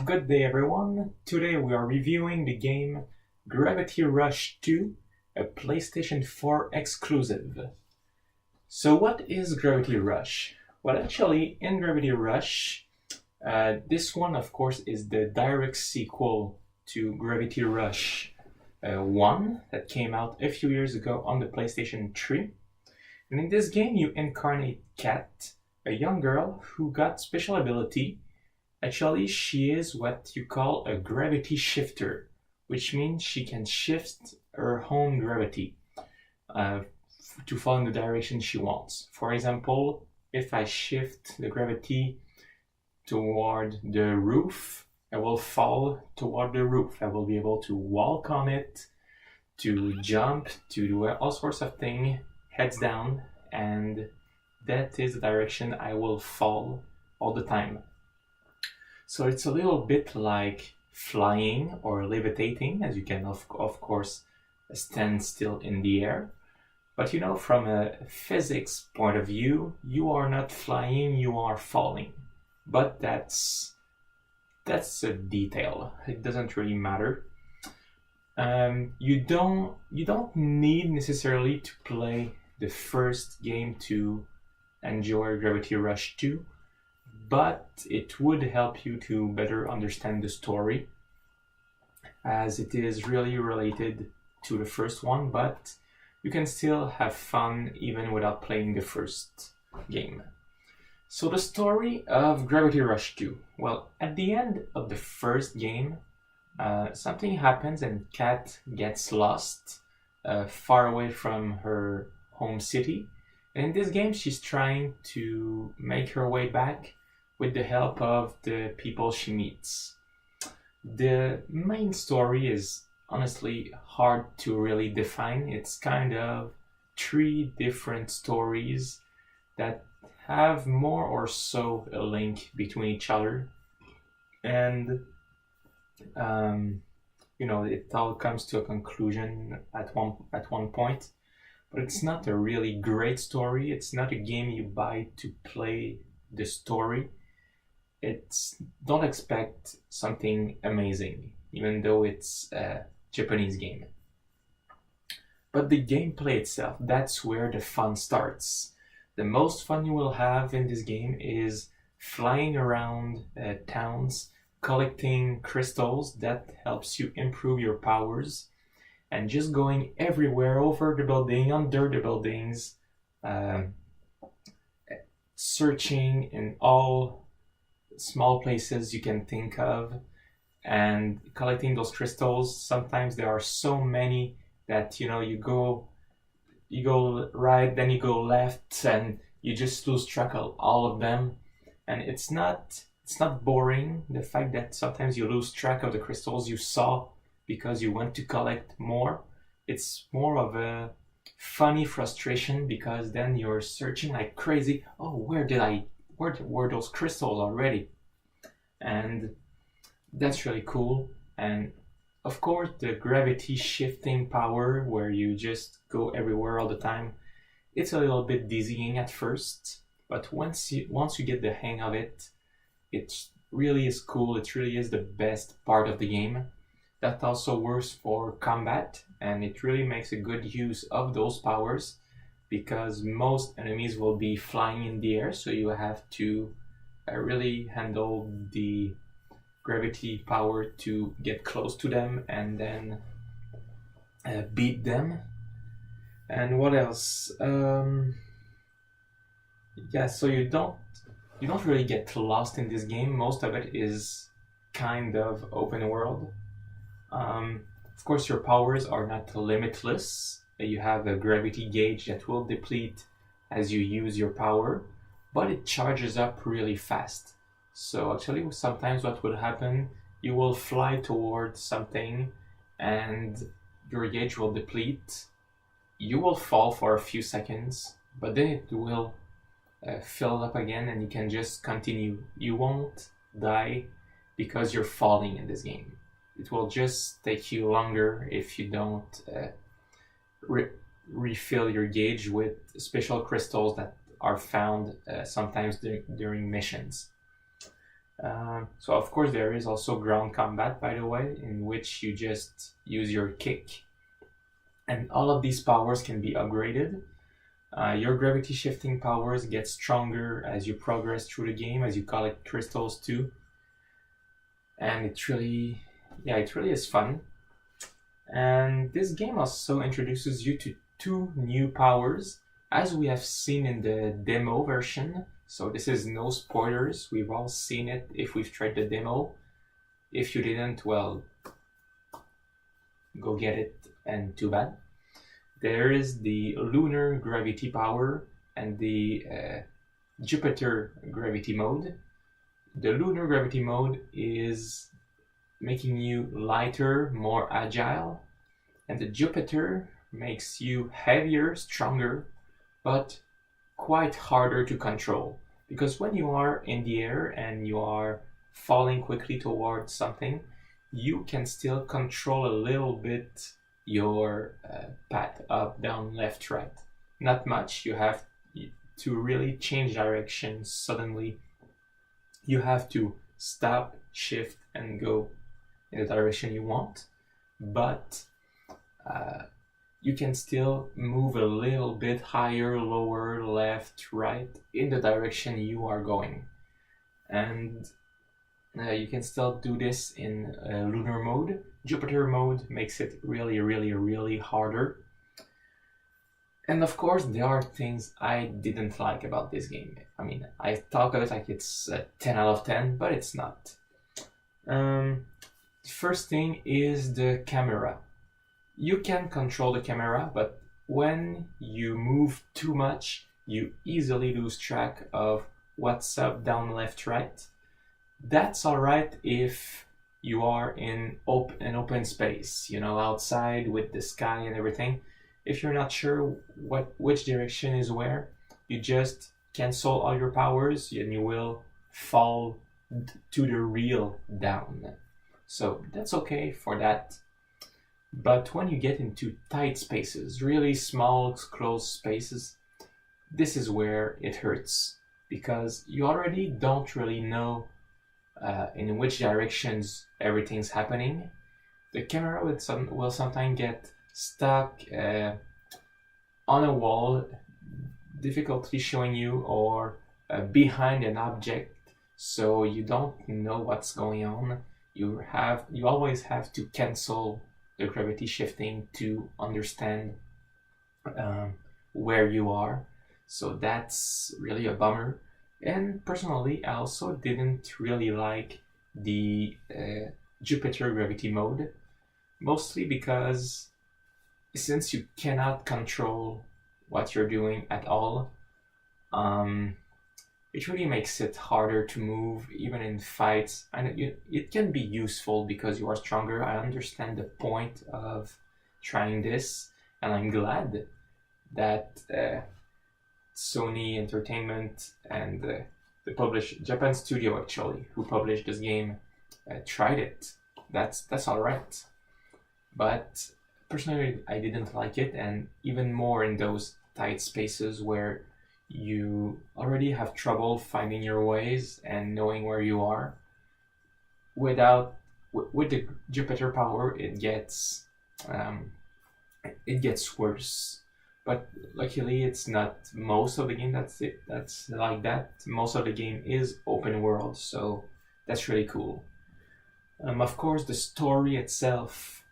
Good day, everyone. Today we are reviewing the game Gravity Rush 2, a PlayStation 4 exclusive. So, what is Gravity Rush? Well, actually, in Gravity Rush, this one, of course, is the direct sequel to Gravity Rush 1 that came out a few years ago on the PlayStation 3. And in this game, you incarnate Kat, a young girl who got special ability. Actually, she is what you call a gravity shifter, which means she can shift her own gravity uh, to fall in the direction she wants. For example, if I shift the gravity toward the roof, I will fall toward the roof. I will be able to walk on it, to jump, to do all sorts of things, heads down, and that is the direction I will fall all the time. So it's a little bit like flying or levitating, as you can of course stand still in the air. But from a physics point of view, you are not flying, you are falling. But that's a detail. It doesn't really matter. You don't need necessarily to play the first game to enjoy Gravity Rush 2. But it would help you to better understand the story, as it is really related to the first one, but you can still have fun even without playing the first game. So the story of Gravity Rush 2. Well, at the end of the first game, something happens and Kat gets lost far away from her home city. And in this game, she's trying to make her way back with the help of the people she meets. The main story is honestly hard to really define. It's kind of three different stories that have more or so a link between each other. And, it all comes to a conclusion at one point. But it's not a really great story. It's not a game you buy to play the story. Don't expect something amazing, even though it's a Japanese game. But the gameplay itself, that's where the fun starts. The most fun you will have in this game is flying around towns, collecting crystals that helps you improve your powers, and just going everywhere, over the building, under the buildings, searching in all small places you can think of and collecting those crystals. Sometimes there are so many that you go right, then you go left, and you just lose track of all of them. And it's not boring, the fact that sometimes you lose track of the crystals you saw because you want to collect more. It's more of a funny frustration, because then you're searching like crazy. Oh, where were those crystals already? And that's really cool. And of course, the gravity shifting power, where you just go everywhere all the time, it's a little bit dizzying at first, but once you get the hang of it, it really is cool. It really is the best part of the game. That also works for combat, and it really makes a good use of those powers, because most enemies will be flying in the air, so you have to really handle the gravity power to get close to them and then beat them. And what else? So you don't really get lost in this game. Most of it is kind of open world. Of course, your powers are not limitless. You have a gravity gauge that will deplete as you use your power, but it charges up really fast. So actually, sometimes what will happen, you will fly towards something and your gauge will deplete. You will fall for a few seconds, but then it will fill up again and you can just continue. You won't die because you're falling in this game. It will just take you longer if you don't refill your gauge with special crystals that are found sometimes during missions. So of course there is also ground combat, by the way, in which you just use your kick, and all of these powers can be upgraded. Your gravity shifting powers get stronger as you progress through the game, as you collect crystals too. And it really is fun. And this game also introduces you to two new powers, as we have seen in the demo version. So this is no spoilers, we've all seen it if we've tried the demo. If you didn't, well, go get it, and too bad. There is the lunar gravity power and the Jupiter gravity mode. The lunar gravity mode is making you lighter, more agile, and the Jupiter makes you heavier, stronger, but quite harder to control. Because when you are in the air and you are falling quickly towards something, you can still control a little bit your path up, down, left, right. Not much. You have to really change direction suddenly. You have to stop, shift, and go in the direction you want. But you can still move a little bit higher, lower, left, right, in the direction you are going. And you can still do this in lunar mode. Jupiter mode makes it really, really, really harder. And of course, there are things I didn't like about this game. I mean, I talk of it like it's a 10 out of 10, but it's not. First thing is the camera. You can control the camera, but when you move too much, you easily lose track of what's up, down, left, right. That's alright if you are in an open space, outside with the sky and everything. If you're not sure which direction is where, you just cancel all your powers and you will fall to the real down. So that's okay for that. But when you get into tight spaces, really small, closed spaces, this is where it hurts, because you already don't really know in which directions everything's happening. The camera will sometimes get stuck on a wall, difficultly showing you, or behind an object, so you don't know what's going on. You always have to cancel the gravity shifting to understand where you are. So that's really a bummer. And personally, I also didn't really like the Jupiter gravity mode, mostly because since you cannot control what you're doing at all, it really makes it harder to move, even in fights. And it can be useful because you are stronger. I understand the point of trying this, and I'm glad that Sony Entertainment and the Japan studio, actually, who published this game, tried it. That's all right. But personally, I didn't like it, and even more in those tight spaces where you already have trouble finding your ways and knowing where you are. With the Jupiter power, it gets worse. But luckily, it's not most of the game that's like that. Most of the game is open world, so that's really cool. Of course, the story itself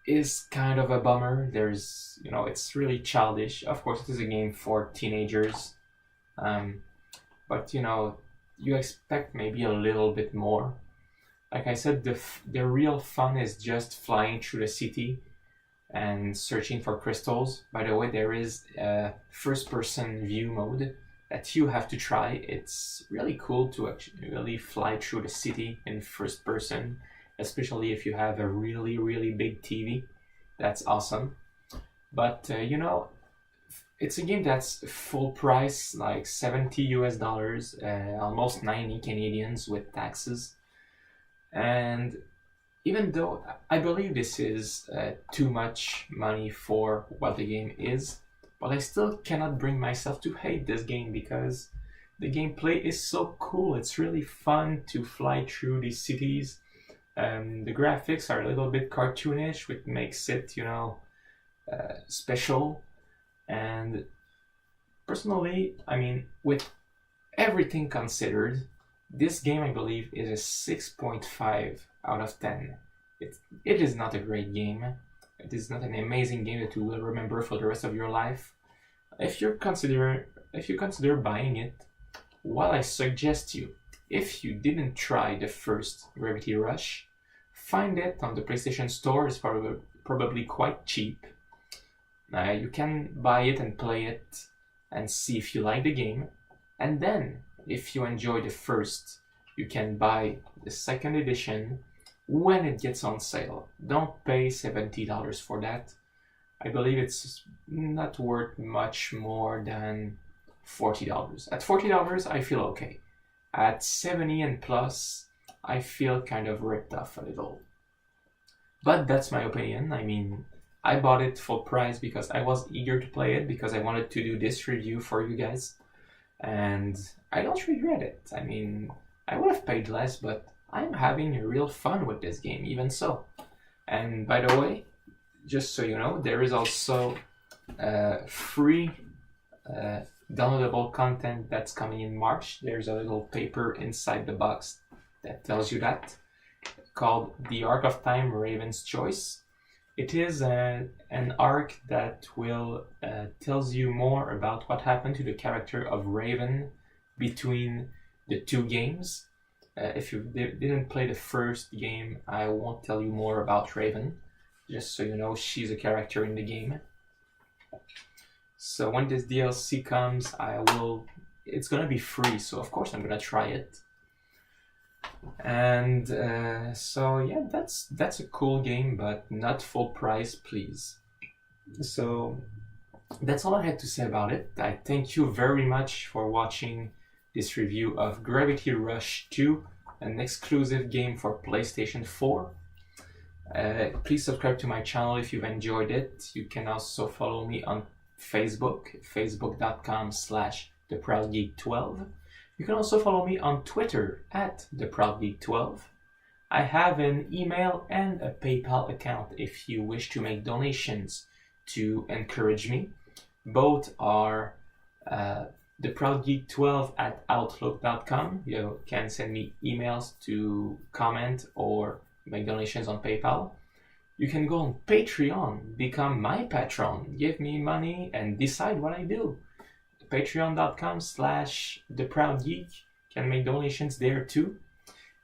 is kind of a bummer. It's really childish. Of course, it is a game for teenagers, but you expect maybe a little bit more. Like I said, the real fun is just flying through the city and searching for crystals. By the way, there is a first-person view mode that you have to try. It's really cool to actually really fly through the city in first person, especially if you have a really, really big TV. That's awesome. But it's a game that's full price, like $70 US, almost 90 Canadians with taxes. And even though I believe this is too much money for what the game is, but I still cannot bring myself to hate this game, because the gameplay is so cool. It's really fun to fly through these cities. The graphics are a little bit cartoonish, which makes it, special. And personally, I mean, with everything considered, this game, I believe, is a 6.5 out of 10. It is not a great game. It is not an amazing game that you will remember for the rest of your life. If you consider buying it, what I suggest you, if you didn't try the first Gravity Rush, find it on the PlayStation Store. It's probably quite cheap. You can buy it and play it and see if you like the game. And then, if you enjoy the first, you can buy the second edition when it gets on sale. Don't pay $70 for that. I believe it's not worth much more than $40. At $40, I feel okay. At 70 and plus, I feel kind of ripped off a little. But that's my opinion. I mean, I bought it full price because I was eager to play it, because I wanted to do this review for you guys. And I don't regret it. I mean, I would have paid less, but I'm having real fun with this game, even so. And by the way, just so you know, there is also free downloadable content that's coming in March. There's a little paper inside the box that tells you that, called The Arc of Time, Raven's Choice. It is an arc that will tells you more about what happened to the character of Raven between the two games. If you didn't play the first game, I won't tell you more about Raven. Just so you know, she's a character in the game. So when this DLC comes, it's gonna be free, so of course I'm gonna try it. And so yeah, that's a cool game, but not full price, please. So that's all I had to say about it. I thank you very much for watching this review of Gravity Rush 2, an exclusive game for PlayStation 4. Please subscribe to my channel if you've enjoyed it. You can also follow me on Facebook, facebook.com/theproudgeek12. You can also follow me on Twitter @theproudgeek12. I have an email and a PayPal account if you wish to make donations to encourage me. Both are theproudgeek12@outlook.com. You can send me emails to comment or make donations on PayPal. You can go on Patreon, become my patron, give me money and decide what I do. Patreon.com/theproudgeek. Can make donations there too.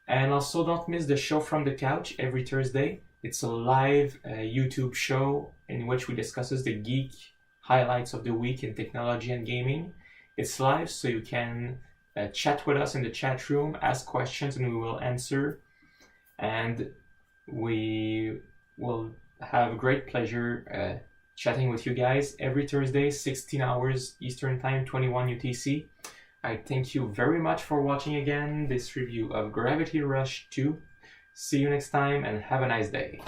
And also don't miss the show from the couch every Thursday. It's a live YouTube show in which we discuss the geek highlights of the week in technology and gaming. It's live, so you can chat with us in the chat room, ask questions, and we will answer. And we will have great pleasure chatting with you guys every Thursday, 16 hours Eastern Time, 21 UTC. I thank you very much for watching again this review of Gravity Rush 2. See you next time and have a nice day.